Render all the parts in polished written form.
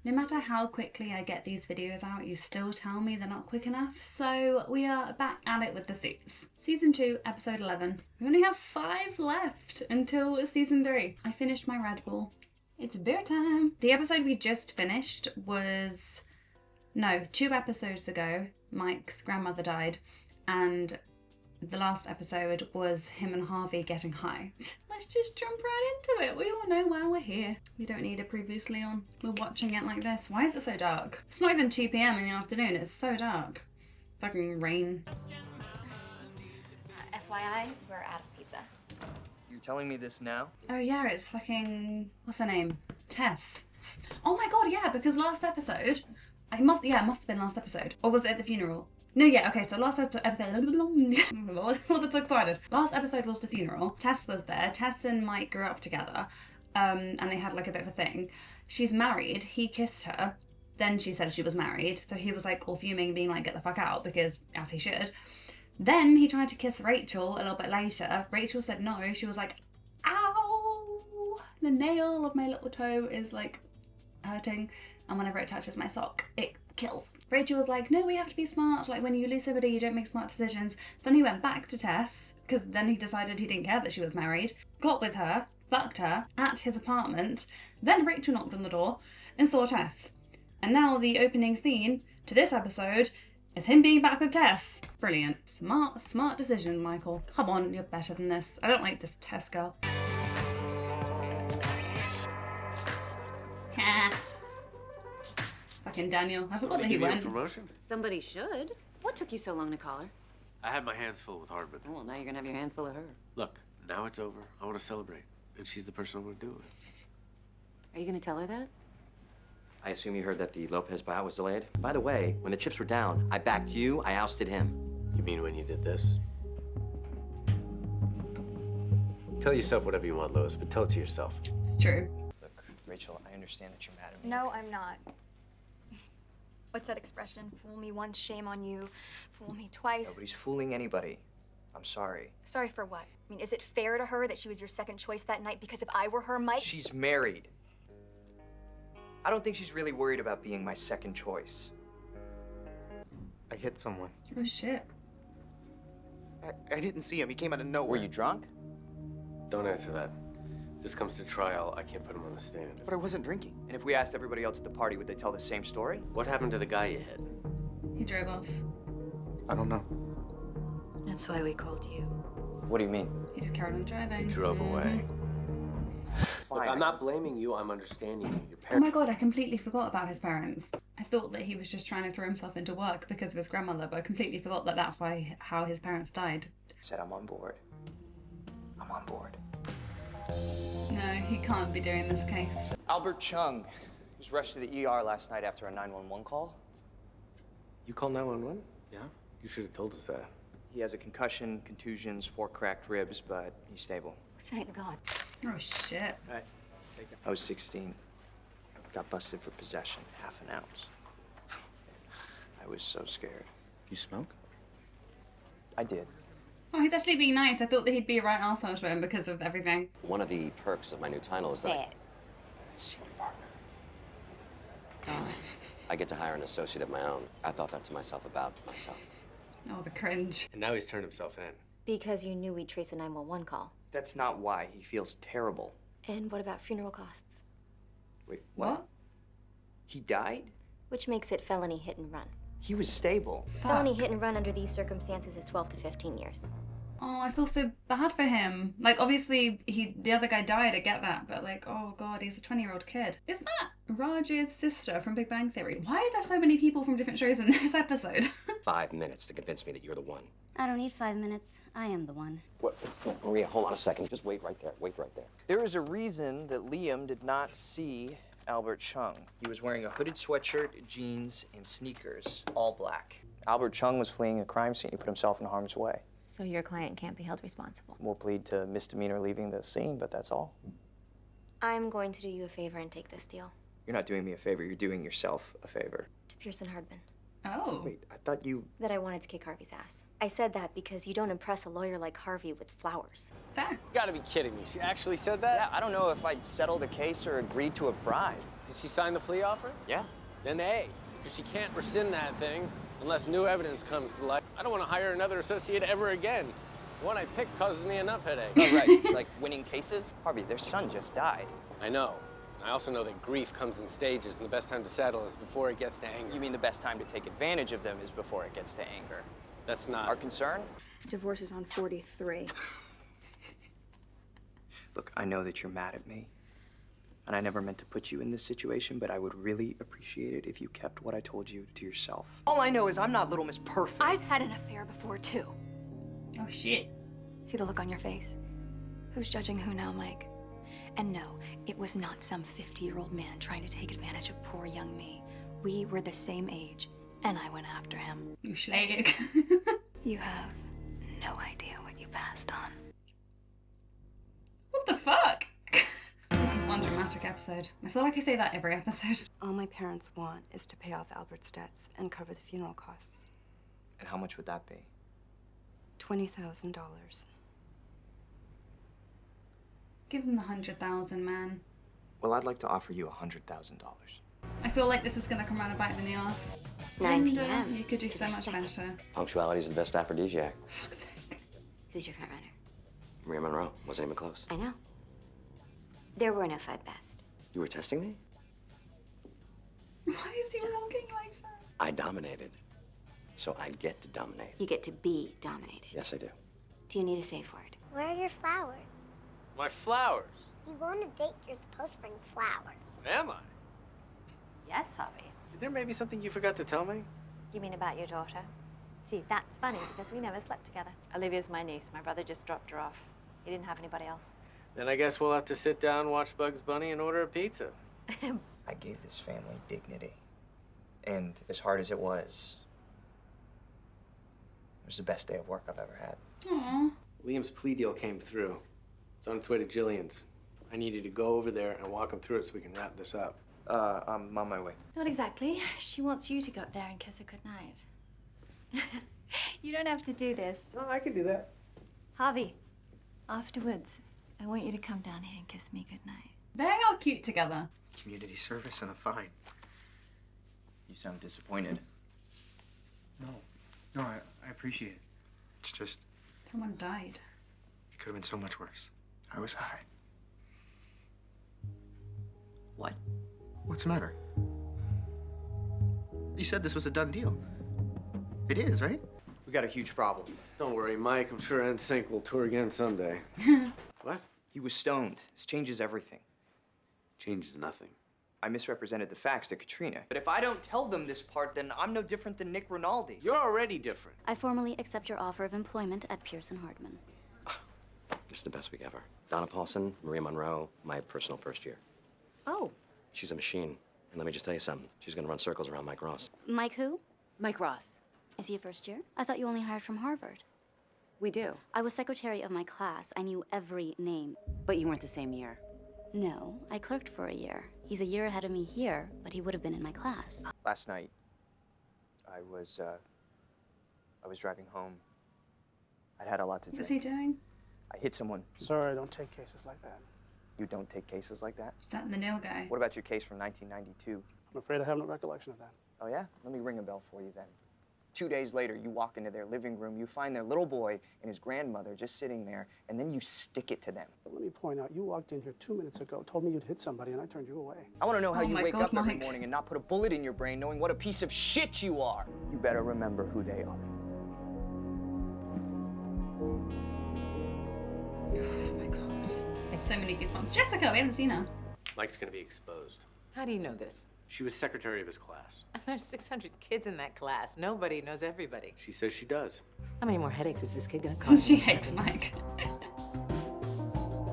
No matter how quickly I get these videos out, you still tell me they're not quick enough. So we are back at it with the Suits. Season 2, episode 11. We only have 5 left until season 3. I finished my Red Bull. It's beer time. The episode we just finished was... No, 2 episodes ago, Mike's grandmother died. And the last episode was him and Harvey getting high. Let's just jump right into it. We all know why we're here. We don't need a previously on. We're watching it like this. Why is it so dark? It's not even 2 p.m. in the afternoon. It's so dark. Fucking rain. FYI, we're out of pizza. You're telling me this now? Oh yeah, it's fucking... What's her name? Tess. Oh my god, yeah, because last episode... it must have been last episode. Or was it at the funeral? No, yeah, okay, so last episode, I'm a little bit so excited. Last episode was the funeral. Tess was there. Tess and Mike grew up together, and they had like a bit of a thing. She's married. He kissed her. Then she said she was married. So he was like all fuming, being like, get the fuck out, because as he should. Then he tried to kiss Rachel a little bit later. Rachel said no. She was like, ow! The nail of my little toe is like hurting. And whenever it touches my sock, it kills. Rachel was like, no, we have to be smart. Like, when you lose somebody, you don't make smart decisions. So then he went back to Tess, because then he decided he didn't care that she was married, got with her, fucked her at his apartment. Then Rachel knocked on the door and saw Tess. And now the opening scene to this episode is him being back with Tess. Brilliant. Smart decision, Michael. Come on, you're better than this. I don't like this Tess girl. Fucking Daniel. I forgot that he went. Promotion? Somebody should. What took you so long to call her? I had my hands full with Hardman. Oh, well, now you're gonna have your hands full of her. Look, now it's over. I want to celebrate. And she's the person I want to do it with. Are you gonna tell her that? I assume you heard that the Lopez buyout was delayed? By the way, when the chips were down, I backed you, I ousted him. You mean when you did this? Tell yourself whatever you want, Lois, but tell it to yourself. It's true. Look, Rachel, I understand that you're mad at me. No, I'm not. What's that expression? Fool me once, shame on you. Fool me twice. Nobody's fooling anybody. I'm sorry. Sorry for what? I mean, is it fair to her that she was your second choice that night? Because if I were her, Mike... She's married. I don't think she's really worried about being my second choice. I hit someone. Oh shit. I didn't see him. He came out of nowhere. Were you drunk? Don't answer that. If this comes to trial, I can't put him on the stand. But I wasn't drinking. And if we asked everybody else at the party, would they tell the same story? What happened to the guy you hit? He drove off. I don't know. That's why we called you. What do you mean? He just carried on driving. He drove away. Look, Fine. I'm not blaming you. I'm understanding you. Your Oh parents. my god, I completely forgot about his parents. I thought that he was just trying to throw himself into work because of his grandmother, but I completely forgot that that's how his parents died. Said I'm on board. I'm on board. No, he can't be doing this case. Albert Chung was rushed to the ER last night after a 911 call. You called 911? Yeah? You should have told us that. He has a concussion, contusions, 4 cracked ribs, but he's stable. Thank God. Oh shit. Right. I was 16. Got busted for possession, half an ounce. I was so scared. You smoke? I did. Oh, he's actually being nice. I thought that he'd be a right arsehole to him because of everything. One of the perks of my new title is Say that it. senior partner. I get to hire an associate of my own. I thought that to myself about myself. Oh, the cringe. And now he's turned himself in. Because you knew we'd trace a 911 call. That's not why. He feels terrible. And what about funeral costs? Wait, what? He died? Which makes it felony hit and run. He was stable. Felony hit and run under these circumstances is 12 to 15 years. Oh, I feel so bad for him. Like, obviously, the other guy died, I get that, but like, oh god, he's a 20-year-old kid. Isn't that Raj's sister from Big Bang Theory? Why are there so many people from different shows in this episode? 5 minutes to convince me that you're the one. I don't need 5 minutes. I am the one. What? Maria, hold on a second. Just wait right there. Wait right there. There is a reason that Liam did not see Albert Chung. He was wearing a hooded sweatshirt, jeans, and sneakers, all black. Albert Chung was fleeing a crime scene. He put himself in harm's way. So your client can't be held responsible. We'll plead to misdemeanor leaving the scene, but that's all. I'm going to do you a favor and take this deal. You're not doing me a favor. You're doing yourself a favor. To Pearson Hardman. Oh. Wait, I thought you... That I wanted to kick Harvey's ass. I said that because you don't impress a lawyer like Harvey with flowers. Fair. You gotta be kidding me. She actually said that? Yeah, I don't know if I settled a case or agreed to a bribe. Did she sign the plea offer? Yeah. Then A, because she can't rescind that thing unless new evidence comes to light. I don't want to hire another associate ever again. The one I picked causes me enough headache. Oh, right. Like winning cases? Harvey, their son just died. I know. I also know that grief comes in stages, and the best time to settle is before it gets to anger. You mean the best time to take advantage of them is before it gets to anger? That's not... Our concern? Divorce is on 43. Look, I know that you're mad at me. And I never meant to put you in this situation, but I would really appreciate it if you kept what I told you to yourself. All I know is I'm not Little Miss Perfect. I've had an affair before, too. Oh, shit. See the look on your face? Who's judging who now, Mike? And no, it was not some 50-year-old man trying to take advantage of poor young me. We were the same age, and I went after him. You schlägig. You have no idea what you passed on. What the fuck? This is one dramatic episode. I feel like I say that every episode. All my parents want is to pay off Albert's debts and cover the funeral costs. And how much would that be? $20,000. Give them the 100,000, man. Well, I'd like to offer you $100,000. I feel like this is gonna come around and bite me in the ass. 9 Linda, p.m. you could do to so the much second. better. Punctuality is the best aphrodisiac. Fuck's sake. Who's your front runner? Maria Monroe wasn't even close. I know. There were no 5 best. You were testing me? Why is he walking like that? I dominated. So I get to dominate. You get to be dominated. Yes, I do. Do you need a safe word? Where are your flowers? My flowers. You go on a date, you're supposed to bring flowers. Am I? Yes, Harvey. Is there maybe something you forgot to tell me? You mean about your daughter? See, that's funny because we never slept together. Olivia's my niece. My brother just dropped her off. He didn't have anybody else. Then I guess we'll have to sit down, watch Bugs Bunny, and order a pizza. I gave this family dignity. And as hard as it was the best day of work I've ever had. Aww. Liam's plea deal came through. It's on its way to Jillian's. I need you to go over there and walk him through it so we can wrap this up. I'm on my way. Not exactly. She wants you to go up there and kiss her goodnight. You don't have to do this. No, I can do that. Harvey, afterwards, I want you to come down here and kiss me goodnight. They are cute together. Community service and a fine. You sound disappointed. No, I appreciate it. It's just, Someone died. it could have been so much worse. I was high. What? What's the matter? You said this was a done deal. It is, right? We got a huge problem. Don't worry, Mike. I'm sure NSYNC will tour again someday. What? He was stoned. This changes everything. Changes nothing. I misrepresented the facts to Katrina. But if I don't tell them this part, then I'm no different than Nick Rinaldi. You're already different. I formally accept your offer of employment at Pearson Hardman. This is the best week ever. Donna Paulson, Maria Monroe, my personal first year. Oh, She's a machine. And let me just tell you something. She's gonna run circles around Mike Ross. Mike who? Mike Ross. Is he a first year? I thought you only hired from Harvard. We do. I was secretary of my class. I knew every name. But you weren't the same year. No, I clerked for a year. He's a year ahead of me here, but he would have been in my class. Last night, I was driving home. I'd had a lot to drink. What's he doing? I hit someone. Sorry, I don't take cases like that. You don't take cases like that? Is that the nail guy? What about your case from 1992? I'm afraid I have no recollection of that. Oh, yeah? Let me ring a bell for you then. 2 days later, you walk into their living room, you find their little boy and his grandmother just sitting there, and then you stick it to them. But let me point out, you walked in here 2 minutes ago, told me you'd hit somebody, and I turned you away. I want to know how Oh you my wake God, up every Mike. morning and not put a bullet in your brain knowing what a piece of shit you are. You better remember who they are. Oh my god. It's so many goosebumps. Jessica, we haven't seen her. Mike's gonna be exposed. How do you know this? She was secretary of his class. There's 600 kids in that class. Nobody knows everybody. She says she does. How many more headaches is this kid gonna cause? She hates Mike.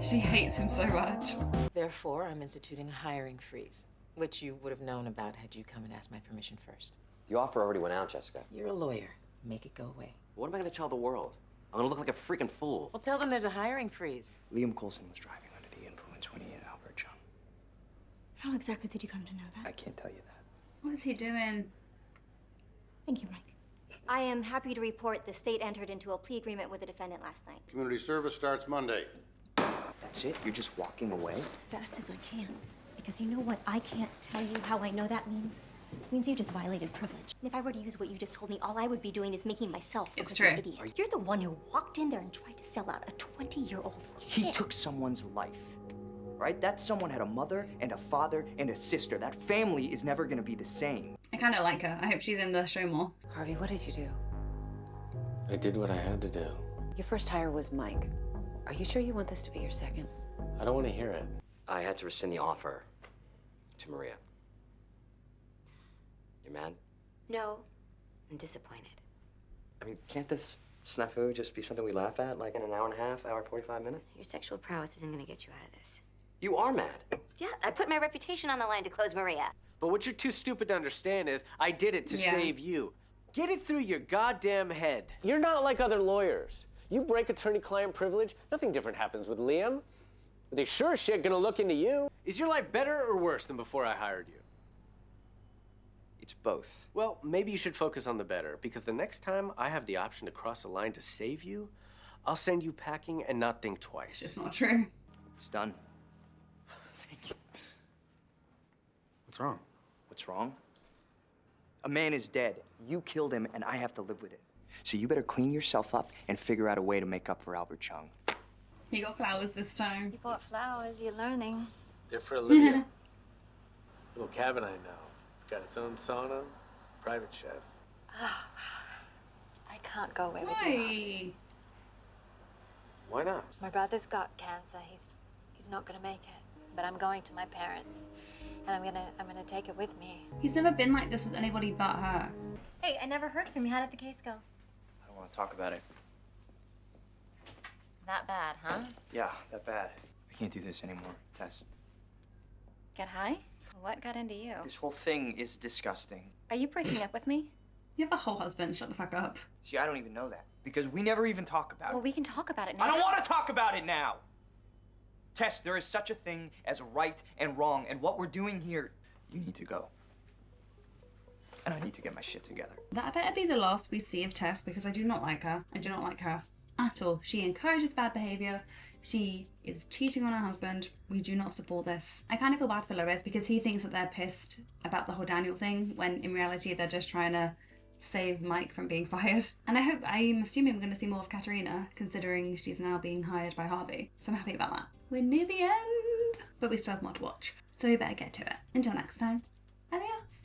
She hates him so much. Therefore, I'm instituting a hiring freeze, which you would have known about had you come and asked my permission first. The offer already went out, Jessica. You're a lawyer. Make it go away. What am I gonna tell the world? I'm gonna look like a freaking fool. Well, tell them there's a hiring freeze. Liam Coulson was driving under the influence when he hit Albert Chung. How exactly did you come to know I that? can't tell you that. What is he doing? Thank you, Mike. I am happy to report the state entered into a plea agreement with the defendant last night. Community service starts Monday. That's it? You're just walking away? As fast as I can. Because you know what? I can't tell you how I know that means. It means you just violated privilege. And if I were to use what you just told me, all I would be doing is making myself look like an idiot. You're the one who walked in there and tried to sell out a 20-year-old kid. He took someone's life, right? That someone had a mother and a father and a sister. That family is never gonna be the same. I kind of like her. I hope she's in the show more. Harvey, what did you do? I did what I had to do. Your first hire was Mike. Are you sure you want this to be your second? I don't want to hear it. I had to rescind the offer to Maria. You mad? No, I'm disappointed. I mean, can't this snafu just be something we laugh at, like in an hour and a half, hour, 45 minutes? Your sexual prowess isn't gonna get you out of this. You are mad. Yeah, I put my reputation on the line to close Maria. But what you're too stupid to understand is I did it to save you. Get it through your goddamn head. You're not like other lawyers. You break attorney-client privilege, nothing different happens with Liam. But they sure as shit gonna look into you. Is your life better or worse than before I hired you? It's both. Well, maybe you should focus on the better, because the next time I have the option to cross a line to save you, I'll send you packing and not think twice. It's just not true. It's done. Thank you. What's wrong? What's wrong? A man is dead. You killed him, and I have to live with it. So you better clean yourself up and figure out a way to make up for Albert Chung. He got flowers this time. You bought flowers, you're learning. They're for Olivia. Little cabin I know. It's got its own sauna, private chef. Oh, I can't go away with you, Harvey. Why not? My brother's got cancer. He's not gonna make it. But I'm going to my parents, and I'm gonna take it with me. He's never been like this with anybody but her. Hey, I never heard from you. How did the case go? I don't want to talk about it. That bad, huh? Yeah, that bad. I can't do this anymore, Tess. Get high? What got into you? This whole thing is disgusting. Are you breaking up with me? You have a whole husband. Shut the fuck up. See, I don't even know that. Because we never even talk about Well, it. we can talk about it now. I don't want to talk about it now! Tess, there is such a thing as right and wrong, and what we're doing here, you need to go. And I need to get my shit together. That better be the last we see of Tess, because I do not like her. I do not like her at all. She encourages bad behavior. She is cheating on her husband. We do not support this. I kind of feel bad for Lois because he thinks that they're pissed about the whole Daniel thing, when in reality they're just trying to save Mike from being fired. And I'm assuming we're going to see more of Katerina, considering she's now being hired by Harvey. So I'm happy about that. We're near the end, but we still have more to watch. So we better get to it. Until next time.